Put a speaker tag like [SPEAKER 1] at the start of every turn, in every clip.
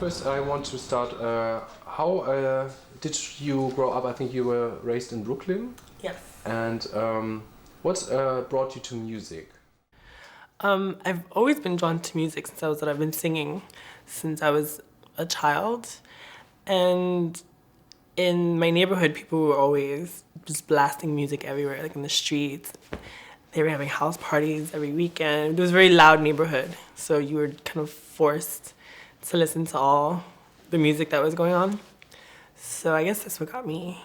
[SPEAKER 1] first I want to start, how did you grow up? I think you were raised in Brooklyn.
[SPEAKER 2] Yes.
[SPEAKER 1] And what brought you to music?
[SPEAKER 2] I've always been drawn to music since I've been singing since I was a child. And in my neighborhood, people were always just blasting music everywhere, like in the streets. They were having house parties every weekend. It was a very loud neighborhood, so you were kind of forced to listen to all the music that was going on. So I guess that's what got me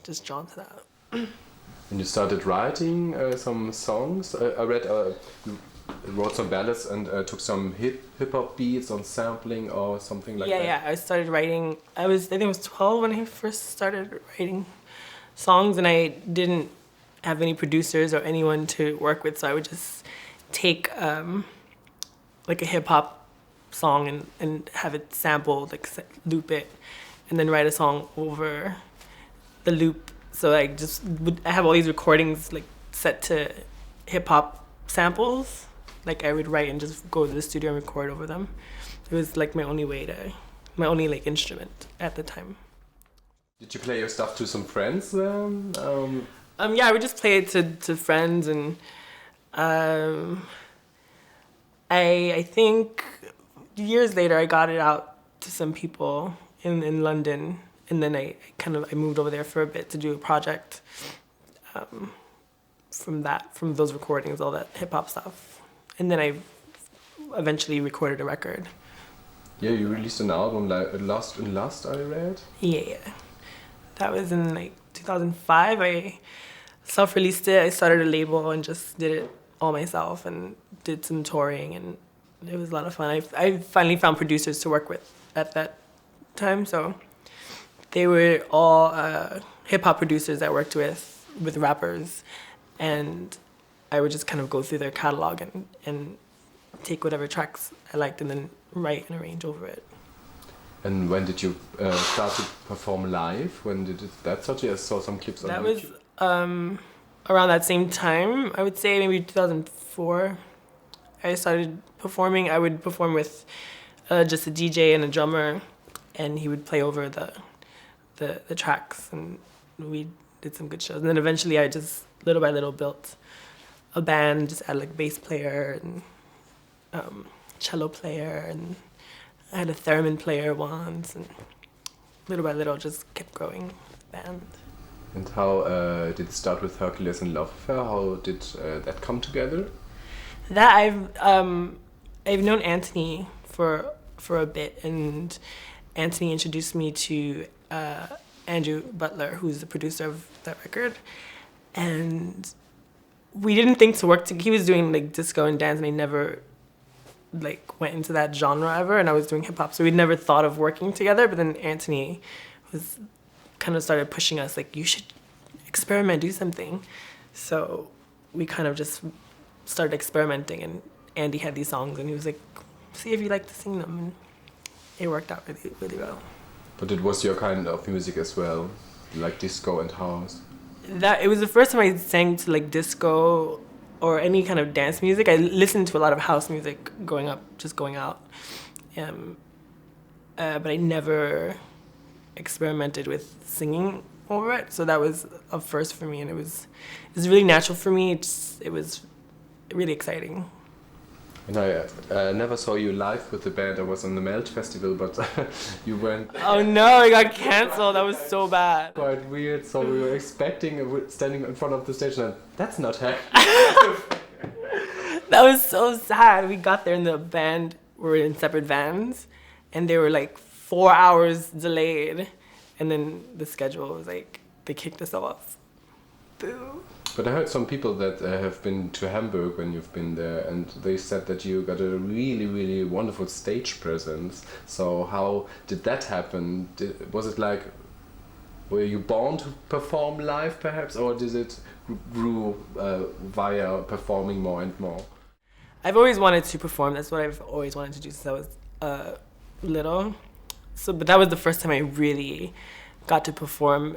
[SPEAKER 2] just drawn to that.
[SPEAKER 1] And you started writing some songs. I read you wrote some ballads and took some hip hop beats on sampling or something like that.
[SPEAKER 2] Yeah. I started writing. I think I was 12 when I first started writing songs, and I didn't have any producers or anyone to work with, so I would just take like a hip hop song and have it sampled, like loop it, and then write a song over the loop. So I have all these recordings like set to hip hop samples. Like I would write and just go to the studio and record over them. It was like my only like instrument at the time.
[SPEAKER 1] Did you play your stuff to some friends then?
[SPEAKER 2] Yeah, I would just play it to friends, and I think years later I got it out to some people in London, and then I moved over there for a bit to do a project from those recordings, all that hip hop stuff, and then I eventually recorded a record.
[SPEAKER 1] Yeah, you released an album like Last I read.
[SPEAKER 2] Yeah, that was in like 2005. I self-released it. I started a label and just did it all myself and did some touring, and it was a lot of fun. I finally found producers to work with at that time, so they were all hip-hop producers I worked with rappers, and I would just kind of go through their catalog and take whatever tracks I liked and then write and arrange over it.
[SPEAKER 1] And when did you start to perform live? When did that start? I saw some clips on YouTube.
[SPEAKER 2] That was around that same time, I would say maybe 2004. I started performing. I would perform with just a DJ and a drummer, and he would play over the tracks, and we did some good shows. And then eventually I just little by little built a band, just had like bass player and cello player, and I had a theremin player once, and little by little just kept growing the band.
[SPEAKER 1] And how did it start with Hercules and Love Affair? How did that come together?
[SPEAKER 2] That I've known Anthony for a bit, and Anthony introduced me to Andy Butler, who's the producer of that record, and we didn't think to work together. He was doing like disco and dance, and I never like went into that genre ever, and I was doing hip hop, so we'd never thought of working together. But then Anthony was kind of started pushing us, like, you should experiment, do something. So we kind of just started experimenting, and Andy had these songs, and he was like, see if you like to sing them, and it worked out really, really well.
[SPEAKER 1] But it was your kind of music as well, like disco and house?
[SPEAKER 2] It was the first time I sang to like disco or any kind of dance music. I listened to a lot of house music growing up, just going out. But I never experimented with singing over it. So that was a first for me, and it was really natural for me. It was really exciting.
[SPEAKER 1] And I never saw you live with the band. I was on the Melt Festival, but you went...
[SPEAKER 2] Oh no, it got cancelled. That was so bad.
[SPEAKER 1] Quite weird. So we were expecting standing in front of the stage, and that's not happening.
[SPEAKER 2] That was so sad. We got there, and the band were in separate vans, and they were like 4 hours delayed. And then the schedule was like, they kicked us off. Boo.
[SPEAKER 1] But I heard some people that have been to Hamburg when you've been there, and they said that you got a really, really wonderful stage presence. So how did that happen? Was it like, were you born to perform live perhaps, or did it grew via performing more and more?
[SPEAKER 2] I've always wanted to perform. That's what I've always wanted to do since I was little. But that was the first time I really got to perform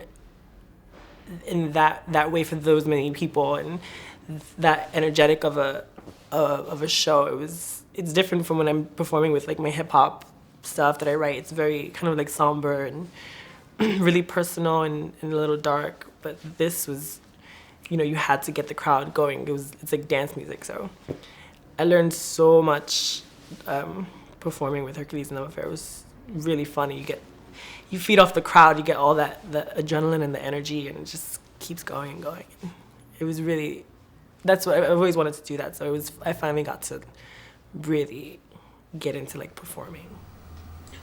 [SPEAKER 2] in that way for those many people, and that energetic of a show. It's different from when I'm performing with like my hip hop stuff that I write, it's very kind of like somber and really personal and a little dark. But this was, you know, you had to get the crowd going. It's like dance music. So I learned so much performing with Hercules and Love Affair. It was really funny. You feed off the crowd, you get all the adrenaline and the energy, and it just keeps going and going. It was really, that's what I've always wanted to do that. So I finally got to really get into like performing.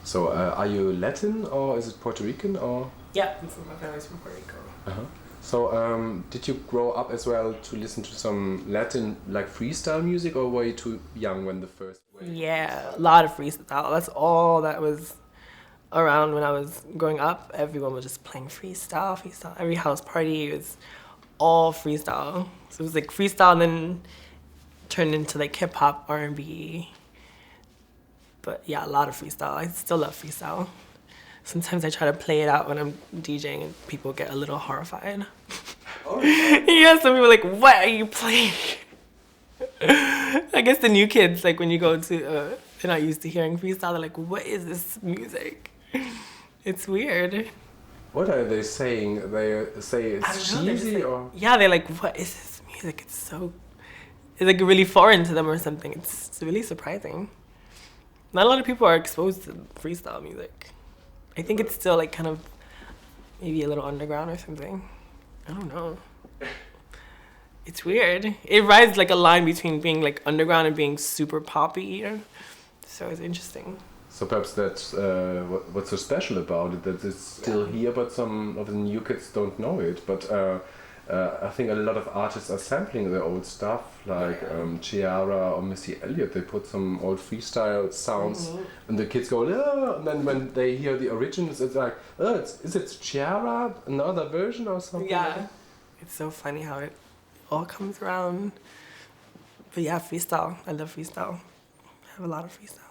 [SPEAKER 1] So are you Latin or is it Puerto Rican or?
[SPEAKER 2] Yeah, my family's from Puerto Rico.
[SPEAKER 1] Uh-huh. So did you grow up as well to listen to some Latin like freestyle music, or were you too young when the first wave?
[SPEAKER 2] Yeah, a lot of freestyle. That's all that was around when I was growing up. Everyone was just playing freestyle. Every house party was all freestyle. So it was like freestyle and then turned into like hip hop, R&B. But yeah, a lot of freestyle. I still love freestyle. Sometimes I try to play it out when I'm DJing and people get a little horrified. Oh, yeah, some people are like, what are you playing? I guess the new kids, like when you go to, they're not used to hearing freestyle, they're like, what is this music? It's weird.
[SPEAKER 1] What are they saying? They say it's cheesy
[SPEAKER 2] like,
[SPEAKER 1] or?
[SPEAKER 2] Yeah, they're like, what is this music? It's like really foreign to them or something. It's really surprising. Not a lot of people are exposed to freestyle music. I think it's still like kind of maybe a little underground or something. I don't know. It's weird. It rides like a line between being like underground and being super poppy, you know? So it's interesting.
[SPEAKER 1] So perhaps that's what's so special about it, that it's still here, but some of the new kids don't know it. But I think a lot of artists are sampling their old stuff, like Chiara or Missy Elliott. They put some old freestyle sounds, and the kids go, oh, and then when they hear the originals, it's like, oh, is it Chiara, another version or something?
[SPEAKER 2] Yeah,
[SPEAKER 1] like that?
[SPEAKER 2] It's so funny how it all comes around. But yeah, freestyle. I love freestyle. I have a lot of freestyle.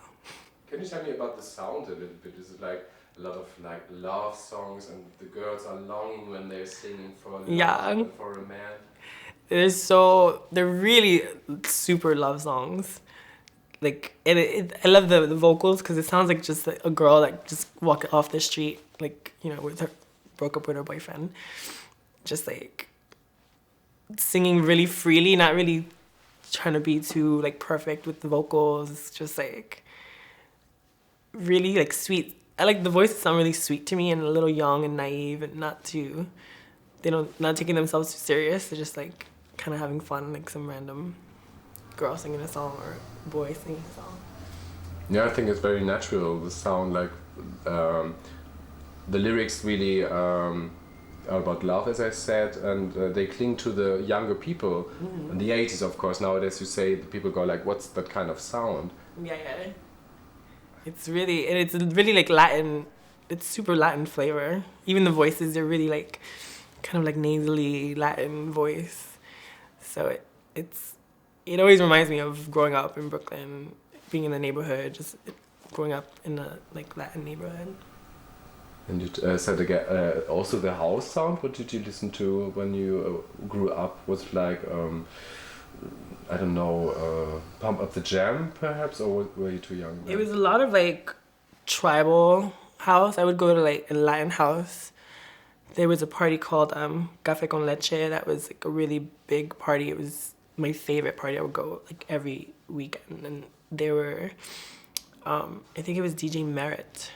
[SPEAKER 1] Can you tell me about the sound a little bit? Is it like a lot of like love songs and the girls are longing when they're singing for love and for a man?
[SPEAKER 2] They're really super love songs. Like, I love the vocals because it sounds like just like a girl like just walking off the street, like, you know, broke up with her boyfriend. Just like singing really freely, not really trying to be too like perfect with the vocals. It's just like really like sweet. I like the voices sound really sweet to me and a little young and naive and not taking themselves too serious. They're just like kind of having fun, like some random girl singing a song or boy singing a song.
[SPEAKER 1] Yeah, I think it's very natural. The sound, like the lyrics really are about love, as I said, and they cling to the younger people. In the 80s, of course. Nowadays, you say the people go like, "What's that kind of sound?"
[SPEAKER 2] Yeah. It's really like Latin. It's super Latin flavor. Even the voices, they're really like kind of like nasally Latin voice. So it always reminds me of growing up in Brooklyn, being in the neighborhood, just growing up in a like Latin neighborhood.
[SPEAKER 1] And you said again, also the house sound. What did you listen to when you grew up? Was it like I don't know, Pump Up the Jam perhaps, or were you too young then?
[SPEAKER 2] It was a lot of like tribal house. I would go to like a Latin house. There was a party called Café con Leche. That was like a really big party. It was my favorite party. I would go like every weekend. And there were, I think it was DJ Merritt,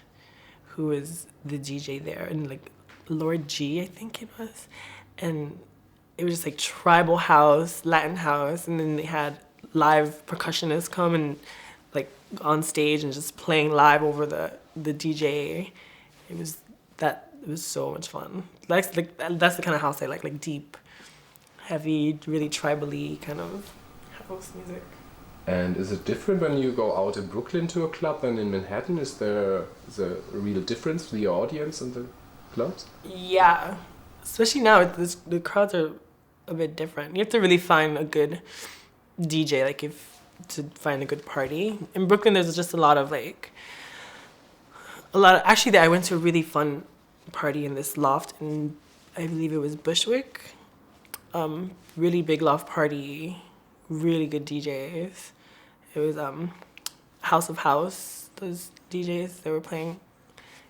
[SPEAKER 2] who was the DJ there, and like Lord G, I think it was. And it was just like tribal house, Latin house, and then they had live percussionists come and like on stage and just playing live over the DJ. It was so much fun. That's the kind of house I like deep, heavy, really tribally kind of house music.
[SPEAKER 1] And is it different when you go out in Brooklyn to a club than in Manhattan? Is there a real difference for the audience and the clubs?
[SPEAKER 2] Yeah, especially now, the crowds are a bit different. You have to really find a good DJ, to find a good party. In Brooklyn, there's just a lot of actually, I went to a really fun party in this loft, and I believe it was Bushwick. Really big loft party, really good DJs. It was House of House, those DJs, they were playing,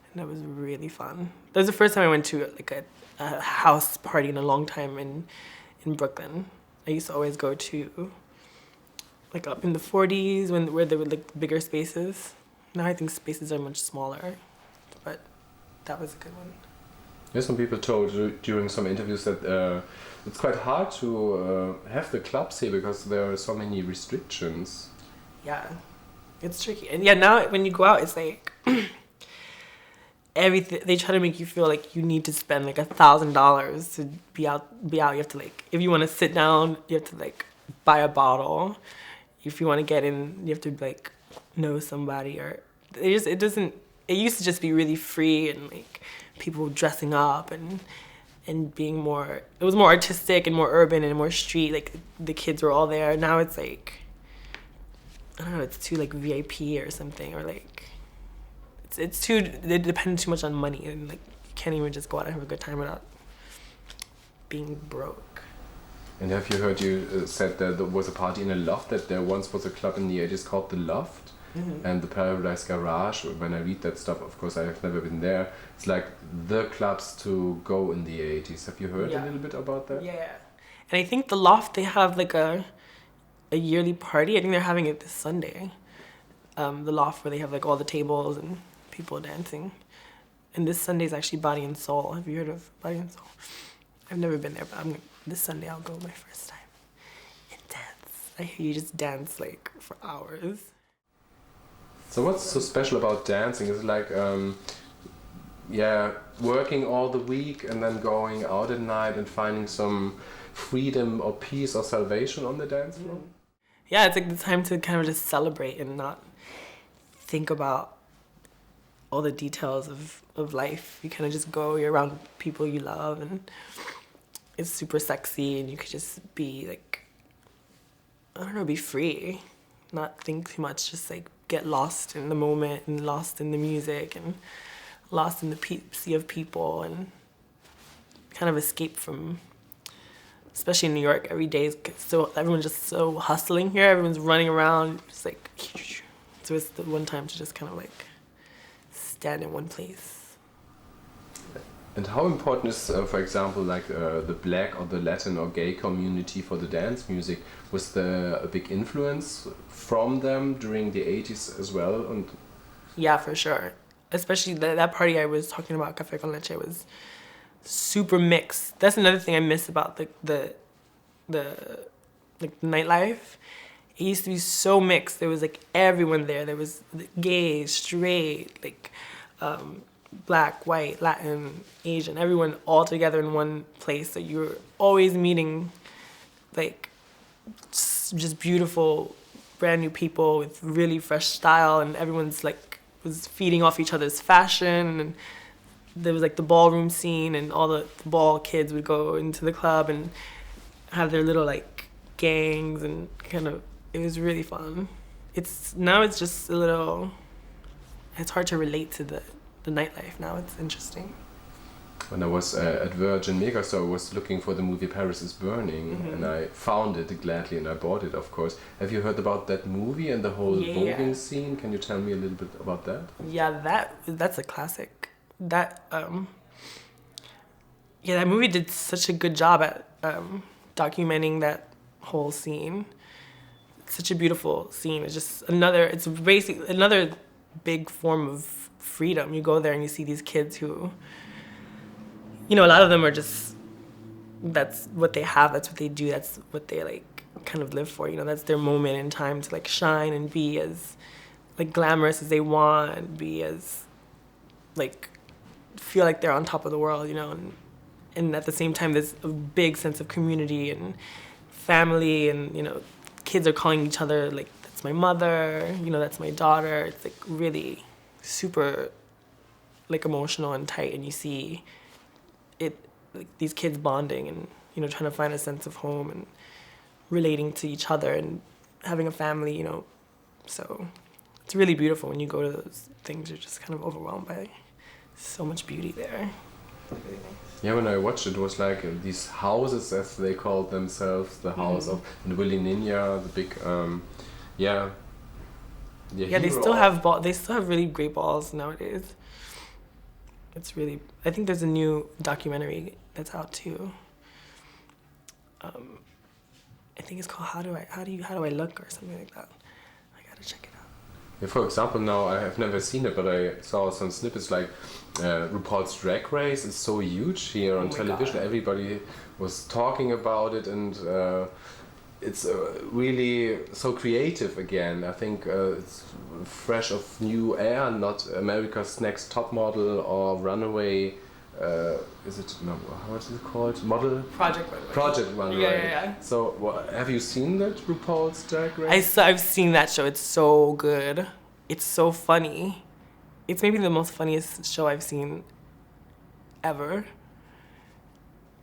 [SPEAKER 2] and that was really fun. That was the first time I went to like a house party in a long time in Brooklyn. I used to always go to like up in the 40s where there were like bigger spaces. Now I think spaces are much smaller, but that was a good one.
[SPEAKER 1] Yeah, some people told during some interviews that it's quite hard to have the clubs here because there are so many restrictions.
[SPEAKER 2] Yeah, it's tricky. And yeah, now when you go out, it's like everything. They try to make you feel like you need to spend like $1,000 to be out. You have to like, if you want to sit down, you have to like buy a bottle. If you want to get in, you have to like know somebody, or it doesn't. It used to just be really free and like people dressing up and being more. It was more artistic and more urban and more street. Like the kids were all there. Now it's like, I don't know. It's too like VIP or something, or like it's too. They depend too much on money, and like you can't even just go out and have a good time without being broke.
[SPEAKER 1] And have you heard you said that there was a party in a loft, that there once was a club in the 80s called The Loft? Mm-hmm. And the Paradise Garage, when I read that stuff, of course I have never been there, it's like the clubs to go in the 80s. Have you heard a little bit about that?
[SPEAKER 2] Yeah. And I think The Loft, they have like a yearly party. I think they're having it this Sunday. The Loft, where they have like all the tables and people dancing. And this Sunday is actually Body and Soul. Have you heard of Body and Soul? I've never been there, but this Sunday I'll go my first time and dance. I hear you just dance like for hours.
[SPEAKER 1] So what's so special about dancing? Is it like, working all the week and then going out at night and finding some freedom or peace or salvation on the dance floor?
[SPEAKER 2] Yeah, it's like the time to kind of just celebrate and not think about all the details of life. You kind of just go, you're around people you love, and it's super sexy, and you could just be like, I don't know, be free, not think too much, just like get lost in the moment and lost in the music and lost in the sea of people, and kind of escape from, especially in New York, every day is so, everyone's just so hustling here, everyone's running around, just like, so it's the one time to just kind of like stand in one place.
[SPEAKER 1] And how important is, for example, like the Black or the Latin or gay community for the dance music? Was there a big influence from them during the 80s as well? And
[SPEAKER 2] yeah, for sure. Especially that party I was talking about, Café con Leche, was super mixed. That's another thing I miss about the nightlife. It used to be so mixed. There was like everyone there. There was gay, straight, like Black, white, Latin, Asian, everyone all together in one place. So you were always meeting like just beautiful, brand new people with really fresh style, and everyone's like was feeding off each other's fashion. And there was like the ballroom scene, and all the ball kids would go into the club and have their little like gangs, and kind of, it was really fun. Now it's just a little, it's hard to relate to the nightlife now. It's interesting.
[SPEAKER 1] When I was at Virgin Megastore, I was looking for the movie Paris is Burning, and I found it gladly, and I bought it, of course. Have you heard about that movie and the whole voguing scene? Can you tell me a little bit about that?
[SPEAKER 2] Yeah, that's a classic. That movie did such a good job at documenting that whole scene. It's such a beautiful scene. It's basically another big form of freedom. You go there and you see these kids who, a lot of them are just, that's what they have, that's what they do, that's what they like kind of live for, that's their moment in time to like shine and be as like glamorous as they want, and be as like, feel like they're on top of the world, and at the same time there's a big sense of community and family, and kids are calling each other like, that's my mother, that's my daughter. It's like really super like emotional and tight, and you see it, like these kids bonding and trying to find a sense of home and relating to each other and having a family, so it's really beautiful. When you go to those things, you're just kind of overwhelmed by so much beauty there. Really nice.
[SPEAKER 1] Yeah, when I watched it, was like these houses, as they called themselves, the house of Willy Ninja, the big
[SPEAKER 2] Yeah, they still have they still have really great balls nowadays. It's really, I think there's a new documentary that's out too. I think it's called How Do I Look or something like that. I gotta check it out.
[SPEAKER 1] Yeah, for example, now I have never seen it, but I saw some snippets like RuPaul's Drag Race is so huge here on television. God. Everybody was talking about it, and it's really so creative again. I think it's fresh of new air, not America's Next Top Model or Runaway. Is it, no, how is it called? Model?
[SPEAKER 2] Project Runway.
[SPEAKER 1] Project Runway.
[SPEAKER 2] Yeah.
[SPEAKER 1] So have you seen that RuPaul's Drag Race?
[SPEAKER 2] I've seen that show. It's so good. It's so funny. It's maybe the most funniest show I've seen ever.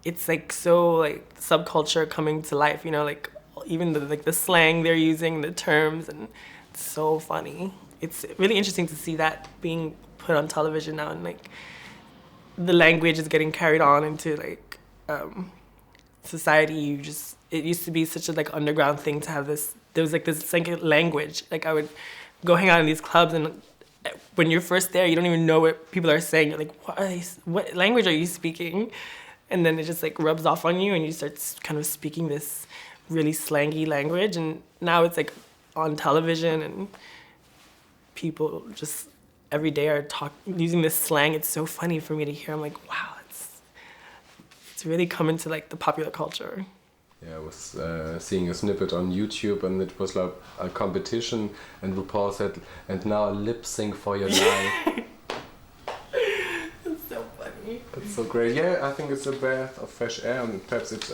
[SPEAKER 2] It's like so like subculture coming to life, you know, like even the slang they're using, the terms, and it's so funny. It's really interesting to see that being put on television now, and like the language is getting carried on into like society. It used to be such a like underground thing to have this. There was like this second language. Like I would go hang out in these clubs, and when you're first there, you don't even know what people are saying. You're like, what language are you speaking? And then it just like rubs off on you, and you start kind of speaking this really slangy language. And now it's like on television, and people just every day are using this slang. It's so funny for me to hear. I'm like, wow, it's really come into like the popular culture.
[SPEAKER 1] Yeah, I was seeing a snippet on YouTube, and it was like a competition, and RuPaul said, "And now lip sync for your life."
[SPEAKER 2] It's so funny.
[SPEAKER 1] It's so great. Yeah, I think it's a breath of fresh air, and perhaps it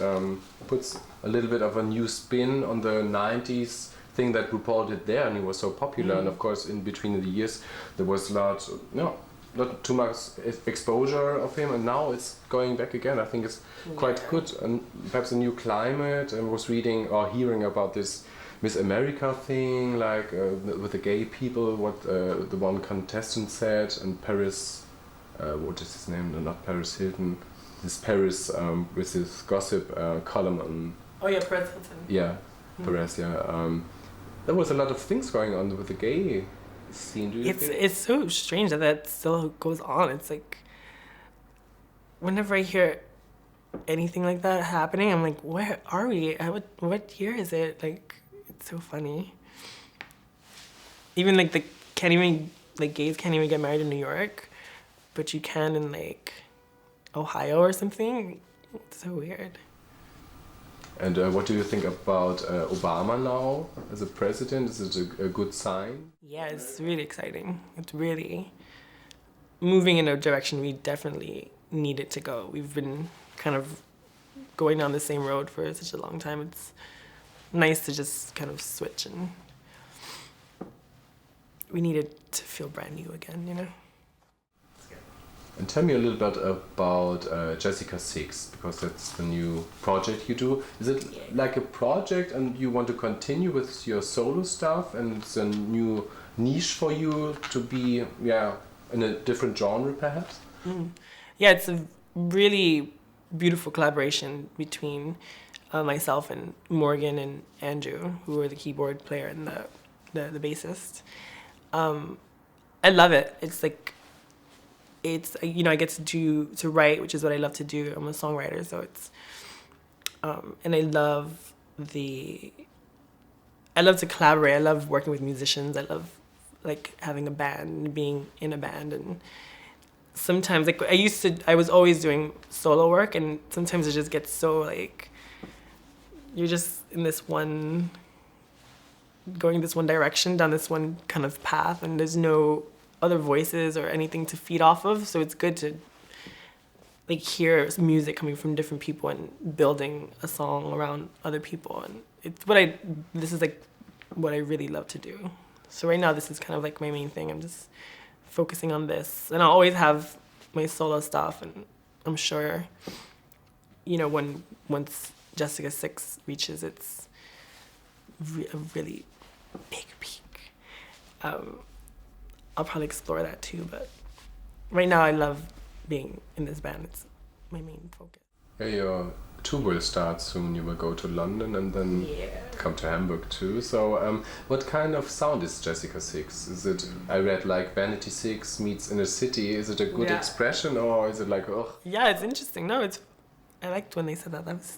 [SPEAKER 1] puts a little bit of a new spin on the 90s thing that RuPaul did there, and he was so popular. And of course, in between the years, there was not too much exposure of him, and now it's going back again. I think it's quite good, and perhaps a new climate. And was reading or hearing about this Miss America thing, like with the gay people, what the one contestant said, and Paris, what is his name? No, not Paris Hilton. This Paris with his gossip column on.
[SPEAKER 2] Oh yeah, Paris Hilton.
[SPEAKER 1] Yeah, Paris. Yeah. There was a lot of things going on with the gay scene. Do you think?
[SPEAKER 2] It's so strange that still goes on. It's like whenever I hear anything like that happening, I'm like, where are we? What year is it? Like, it's so funny. Even like gays can't even get married in New York, but you can in like Ohio or something. It's so weird.
[SPEAKER 1] And what do you think about Obama now as a president? Is it a good sign?
[SPEAKER 2] Yeah, it's really exciting. It's really moving in a direction we definitely needed to go. We've been kind of going down the same road for such a long time. It's nice to just kind of switch, and we needed to feel brand new again, you know?
[SPEAKER 1] And tell me a little bit about Jessica 6, because that's the new project you do. Is it like a project and you want to continue with your solo stuff, and it's a new niche for you to be in a different genre perhaps?
[SPEAKER 2] Yeah, it's a really beautiful collaboration between myself and Morgan and Andrew, who are the keyboard player and the bassist. I love it. It's I get to write, which is what I love to do. I'm a songwriter, so it's and I love to collaborate. I love working with musicians. I love like having a band and being in a band. And sometimes like I was always doing solo work, and sometimes it just gets so like you're just in going this one direction, down this one kind of path, and there's no other voices or anything to feed off of. So it's good to like hear music coming from different people and building a song around other people. And this is like what I really love to do. So right now this is kind of like my main thing. I'm just focusing on this, and I'll always have my solo stuff, and I'm sure, once Jessica 6 reaches its a really big peak, I'll probably explore that too, but right now I love being in this band. It's my main focus.
[SPEAKER 1] Yeah, your tour will start soon. You will go to London and then come to Hamburg too. So what kind of sound is Jessica 6? Is it, I read like Vanity 6 meets Inner City. Is it a good expression, or is it like, oh?
[SPEAKER 2] Yeah, it's interesting. No, I liked when they said that. That was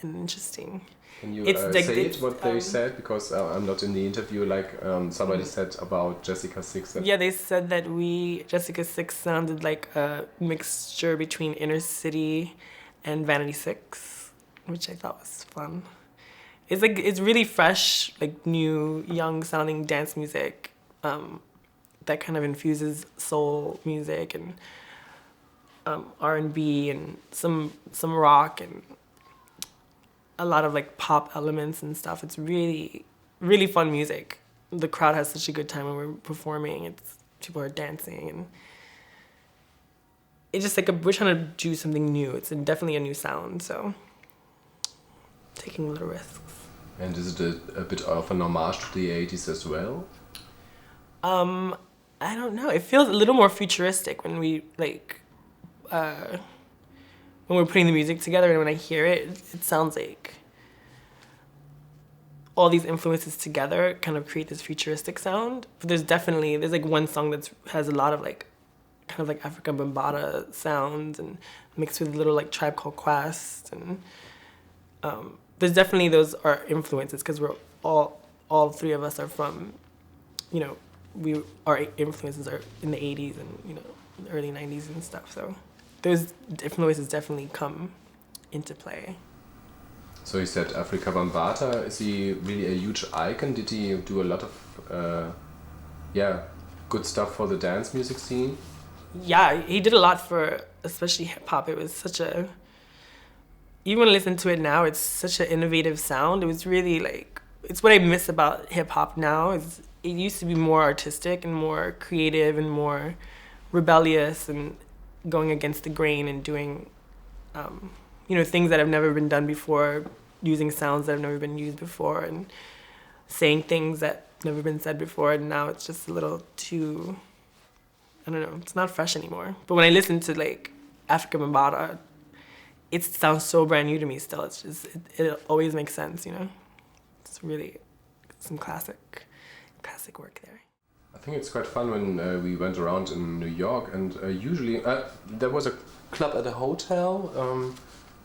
[SPEAKER 2] interesting.
[SPEAKER 1] Can you say what they said? Because I'm not in the interview. Like somebody said about Jessica 6.
[SPEAKER 2] Yeah, they said that Jessica 6 sounded like a mixture between Inner City and Vanity 6, which I thought was fun. It's really fresh, like new, young sounding dance music that kind of infuses soul music and R&B and some rock and a lot of like pop elements and stuff. It's really, really fun music. The crowd has such a good time when we're performing. People are dancing, and it's just like we're trying to do something new. It's definitely a new sound, so taking little risks.
[SPEAKER 1] And is it a bit of an homage to the 80s as well?
[SPEAKER 2] I don't know. It feels a little more futuristic when we when we're putting the music together, and when I hear it, it sounds like all these influences together kind of create this futuristic sound. But there's like one song that has a lot of like kind of like African Bambaataa sounds and mixed with a little like Tribe Called Quest, and there's definitely those are influences because we're all three of us are from, our influences are in the 80s and the early 90s and stuff. So those influences definitely come into play.
[SPEAKER 1] So you said Afrika Bambaataa, is he really a huge icon? Did he do a lot of good stuff for the dance music scene?
[SPEAKER 2] Yeah, he did a lot for especially hip hop. It was such even when I listen to it now, it's such an innovative sound. It was really it's what I miss about hip hop now, is it used to be more artistic and more creative and more rebellious and going against the grain and doing, things that have never been done before, using sounds that have never been used before, and saying things that never been said before. And now it's just a little too, I don't know, it's not fresh anymore. But when I listen to Afrika Bambaataa, it sounds so brand new to me still. It's just, it always makes sense, It's really some classic work there.
[SPEAKER 1] I think it's quite fun when we went around in New York, and usually there was a club at a hotel,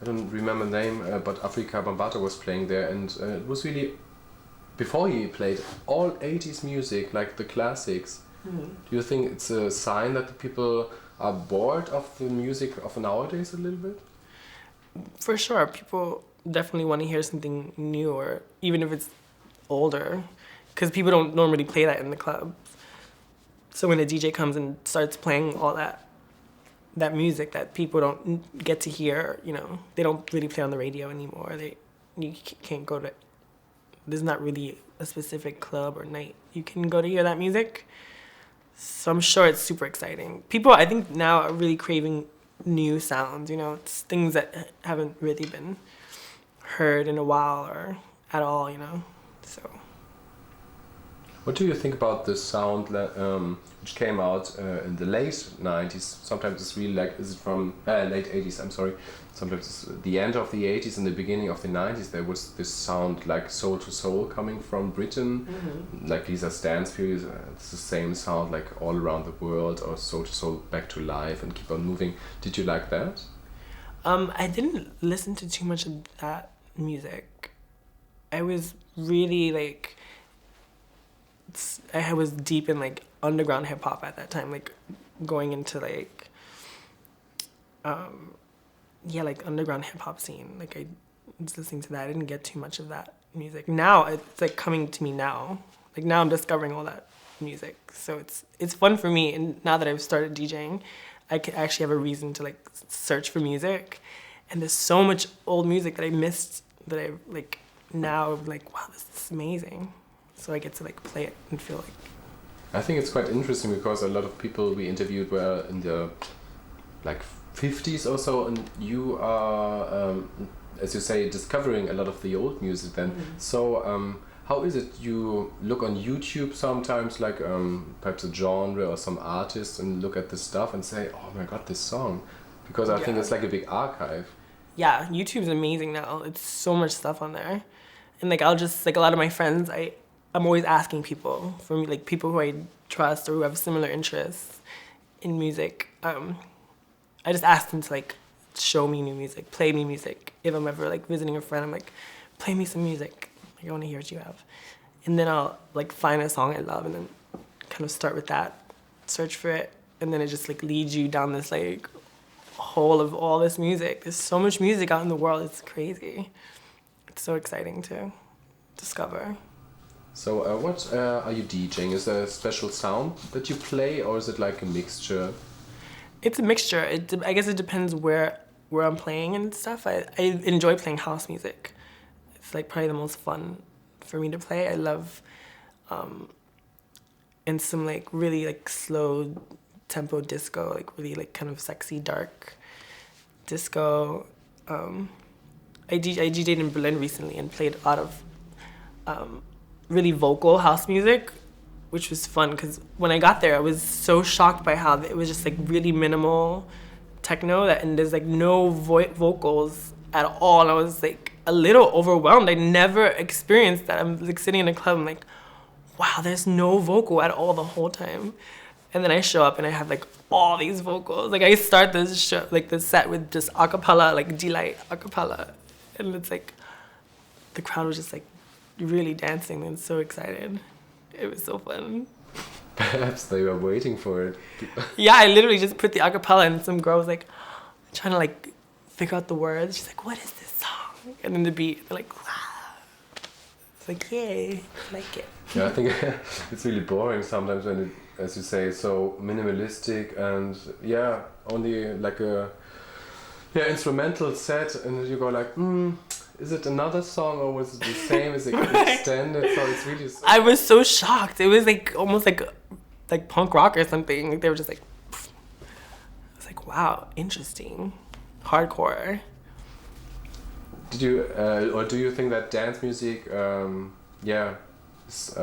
[SPEAKER 1] I don't remember the name, but Afrika Bambaataa was playing there, and it was really, before he played all 80s music, like the classics. Mm-hmm. Do you think it's a sign that the people are bored of the music of nowadays a little bit?
[SPEAKER 2] For sure, people definitely want to hear something new, or even if it's older, because people don't normally play that in the club. So when a DJ comes and starts playing all that music that people don't get to hear, they don't really play on the radio anymore. You can't go to, there's not really a specific club or night you can go to hear that music. So I'm sure it's super exciting. People, I think now are really craving new sounds, it's things that haven't really been heard in a while or at all, so.
[SPEAKER 1] What do you think about the sound which came out in the late 90s? Sometimes it's really is it from late 80s, I'm sorry. Sometimes it's the end of the 80s and the beginning of the 90s. There was this sound like Soul to Soul coming from Britain, like Lisa Stansfield. It's the same sound like all around the world, or Soul to Soul, Back to Life and Keep on Moving. Did you like that?
[SPEAKER 2] I didn't listen to too much of that music. I was really I was deep in underground hip hop at that time, going into underground hip hop scene. I was listening to that. I didn't get too much of that music. Now it's coming to me now. Now I'm discovering all that music. So it's fun for me. And now that I've started DJing, I can actually have a reason to search for music. And there's so much old music that I missed that I now I'm wow, this is amazing. So I get to play it and feel
[SPEAKER 1] I think it's quite interesting because a lot of people we interviewed were in the 50s or so, and you are, as you say, discovering a lot of the old music then. Mm-hmm. So how is it you look on YouTube sometimes, perhaps a genre or some artist, and look at this stuff and say, oh my god, this song? Because I think it's like a big archive.
[SPEAKER 2] yeah, YouTube's amazing now. It's so much stuff on there. And like I'll just like a lot of my friends, I'm always asking people for me, like people who I trust or who have similar interests in music. I just ask them to like show me new music, play me music. If I'm ever like visiting a friend, I'm like, play me some music. Like I want to hear what you have. And then I'll like find a song I love and then kind of start with that, search for it, and then it just like leads you down this like hole of all this music. There's so much music out in the world. It's crazy. It's so exciting to discover.
[SPEAKER 1] So what are you DJing? Is there a special sound that you play, or is it like a mixture?
[SPEAKER 2] It's a mixture. I guess it depends where I'm playing and stuff. I enjoy playing house music. It's like probably the most fun for me to play. I love and some like really like slow tempo disco, like really like kind of sexy dark disco. I DJ'd in Berlin recently and played a lot of really vocal house music, which was fun because when I got there, I was so shocked by how it was just like really minimal techno and there's like no vocals at all. And I was like a little overwhelmed. I never experienced that. I'm like sitting in a club, I'm like, wow, there's no vocal at all the whole time. And then I show up and I have like all these vocals. Like I start this show, like the set with just acapella, like delight acapella. And it's like, the crowd was just like really dancing and so excited. It was so fun.
[SPEAKER 1] Perhaps they were waiting for it.
[SPEAKER 2] Yeah, I literally just put the acapella and some girl was like trying to like figure out the words. She's like, what is this song? And then the beat, they're like, wow. It's like, yay, I like it.
[SPEAKER 1] Yeah, I think it's really boring sometimes when it, as you say, so minimalistic and yeah, only like a instrumental set, and you go like, is it another song or was it the same? Is it extended? So it's really.
[SPEAKER 2] I was so shocked. It was like almost like punk rock or something. Like they were just like. Poof. I was like, wow, interesting, hardcore.
[SPEAKER 1] Did you or do you think that dance music, is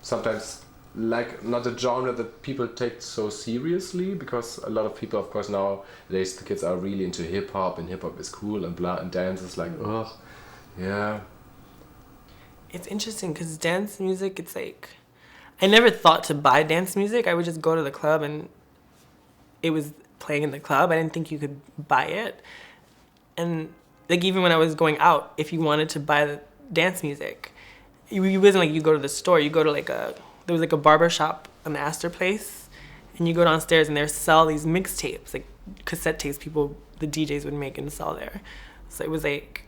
[SPEAKER 1] sometimes like not a genre that people take so seriously, because a lot of people, of course, nowadays the kids are really into hip hop and hip hop is cool and blah, and dance is like, ugh, yeah.
[SPEAKER 2] It's interesting because dance music, it's like, I never thought to buy dance music. I would just go to the club and it was playing in the club. I didn't think you could buy it. And like even when I was going out, if you wanted to buy the dance music, it wasn't like you go to the store. You go to there was like a barber shop on the Astor Place, and you go downstairs and they sell these mixtapes, like cassette tapes the DJs would make and sell there. So it was like,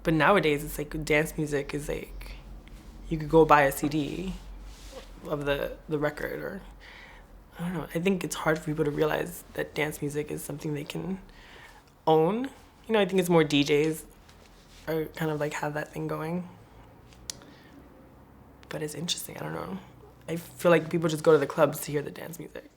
[SPEAKER 2] but nowadays it's like dance music is like, you could go buy a CD of the record, or I don't know. I think it's hard for people to realize that dance music is something they can own. You know, I think it's more DJs are kind of like have that thing going. But it's interesting, I don't know. I feel like people just go to the clubs to hear the dance music.